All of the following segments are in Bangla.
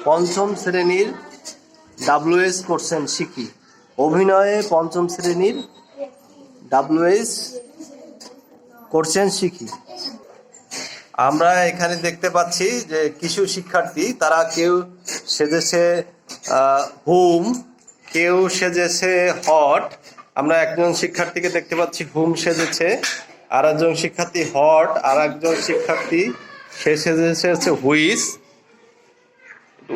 পঞ্চম শ্রেণীর WS কোশ্চেন শিখি। অভিনয়ে পঞ্চম শ্রেণীর WS কোশ্চেন শিখি। আমরা এখানে দেখতে পাচ্ছি যে কিছু শিক্ষার্থী, তারা কেউ সেজেছে হুম, কেউ সেজেছে হট। আমরা একজন শিক্ষার্থীকে দেখতে পাচ্ছি হুম সেজেছে, আর একজন শিক্ষার্থী হট, আর একজন শিক্ষার্থী সে সেজেছে হচ্ছে হুইস।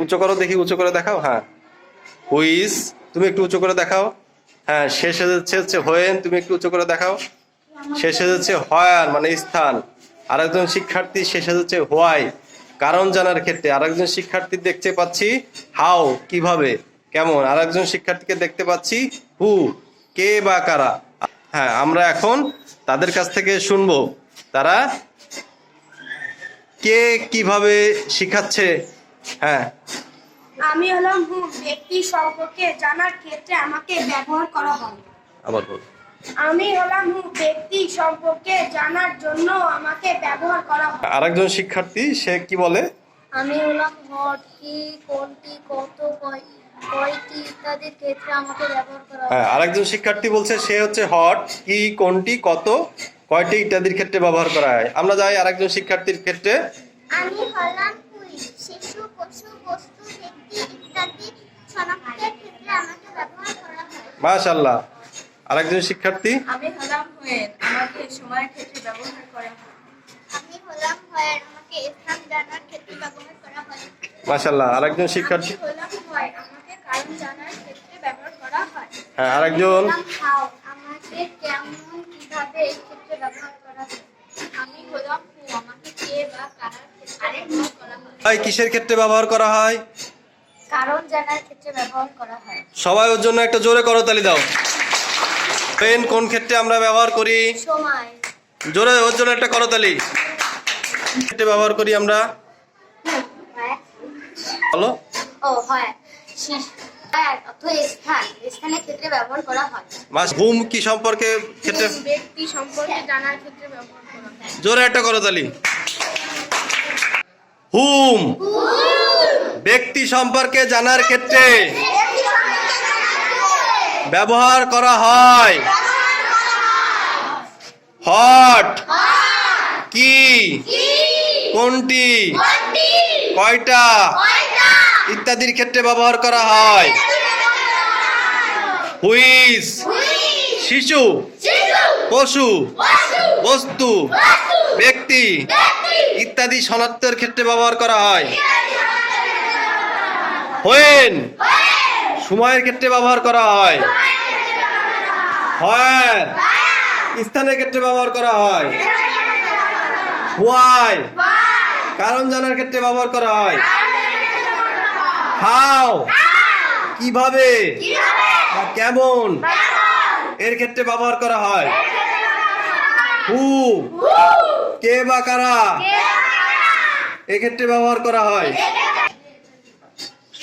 উঁচু করো দেখি, উঁচু করে দেখাও। হ্যাঁ, হুইস, তুমি একটু উঁচু করে দেখাও। হ্যাঁ, সে সেজেছে হচ্ছে হোয়েন, তুমি একটু উঁচু করে দেখাও। সে সেজেছে হোয়ার মানে স্থান। আরেকজন শিক্ষার্থী সে সেজেছে হোয়াই কারণ জানার ক্ষেত্রে। আরেকজন শিক্ষার্থী দেখতে পাচ্ছি হাউ কিভাবে কেমন। আরেকজন শিক্ষার্থীকে দেখতে পাচ্ছি হু কে বা কারা। হ্যাঁ, আমরা এখন তাদের কাছ থেকে শুনবো তারা কে কিভাবে শিখাচ্ছে। হ্যাঁ, আমি হলাম হু, ব্যক্তি সম্পর্কে জানার ক্ষেত্রে আমাকে ব্যবহার করা হয়। আবার বল। আমি হলাম হু, ব্যক্তি সম্পর্কে জানার জন্য আমাকে ব্যবহার করা হয়। আরেকজন শিক্ষার্থী সে কি বলে? আমি হলাম হট, কি, কোনটি, কত, কয়টি ইত্যাদির ক্ষেত্রে আমাকে ব্যবহার করা হয়। হ্যাঁ, আরেকজন শিক্ষার্থী বলছে সে হচ্ছে হট, কি, কোনটি, কত, কয়টি ইত্যাদির ক্ষেত্রে ব্যবহার করা হয়। আমরা যাই আরেকজন শিক্ষার্থীর ক্ষেত্রে। আমি হলাম হুই, শিশু, পশু, বস্তু, ব্যক্তি ইত্যাদি শনাক্তের ক্ষেত্রে আমাকে ব্যবহার করা হয়। মাশাআল্লাহ। আরেকজন শিক্ষার্থী। আমি হলাম হুয়েন, আমাকে সময়ের ক্ষেত্রে ব্যবহার করা হয়। আমি হলাম হয়, আমাকে স্থান জানার ক্ষেত্রে ব্যবহার করা হয়। মাশাআল্লাহ। আরেকজন শিক্ষার্থী। আমি হলাম হয়, আমাকে কারণ জানার ক্ষেত্রে ব্যবহার করা হয়। হ্যাঁ, আরেকজন। আমি হলাম হাও, আমাকে কেমন, কিভাবে এই ক্ষেত্রে ব্যবহার করা হয়। আমি হলাম হু, আমাকে কে বা কার ক্ষেত্রে ব্যবহার করা হয়। কিসের ক্ষেত্রে ব্যবহার করা হয়? কারণ জানার ক্ষেত্রে ব্যবহার করা হয়। সবাই ওর জন্য একটা জোরে করতালি দাও। পেন কোন ক্ষেত্রে আমরা ব্যবহার করি? সময়। জোরে ওর জন্য একটা করতালি। ক্ষেত্রে ব্যবহার করি আমরা? বলো। ও হয়, স্থানের ক্ষেত্রে ব্যবহার করা হয়। হুম কি সম্পর্কে ক্ষেত্রে? ব্যক্তি সম্পর্কে জানার ক্ষেত্রে ব্যবহার করা হয়। জোরে একটা করতালি। হুম ব্যক্তি সম্পর্কে জানার ক্ষেত্রে ব্যবহার করা হয়। হট, কি, কোনটি, কয়টা ইত্যাদির ক্ষেত্রে ব্যবহার করা হয়। হুইস, শিশু, পশু, বস্তু, ব্যক্তি ইত্যাদি শনাক্তের ক্ষেত্রে ব্যবহার করা হয়। হোয়েন সময়ের ক্ষেত্রে ব্যবহার করা হয়। হোয়ার স্থানের ক্ষেত্রে ব্যবহার করা হয়। হোয়াই কারণ জানার ক্ষেত্রে ব্যবহার করা হয়। হাউ কিভাবে বা কেমন এর ক্ষেত্রে ব্যবহার করা হয়। হু কে বা কারা এক্ষেত্রে ব্যবহার করা হয়।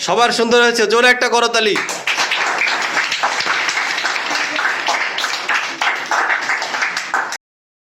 সবার সুন্দর হয়েছে, জোরে একটা করতালি।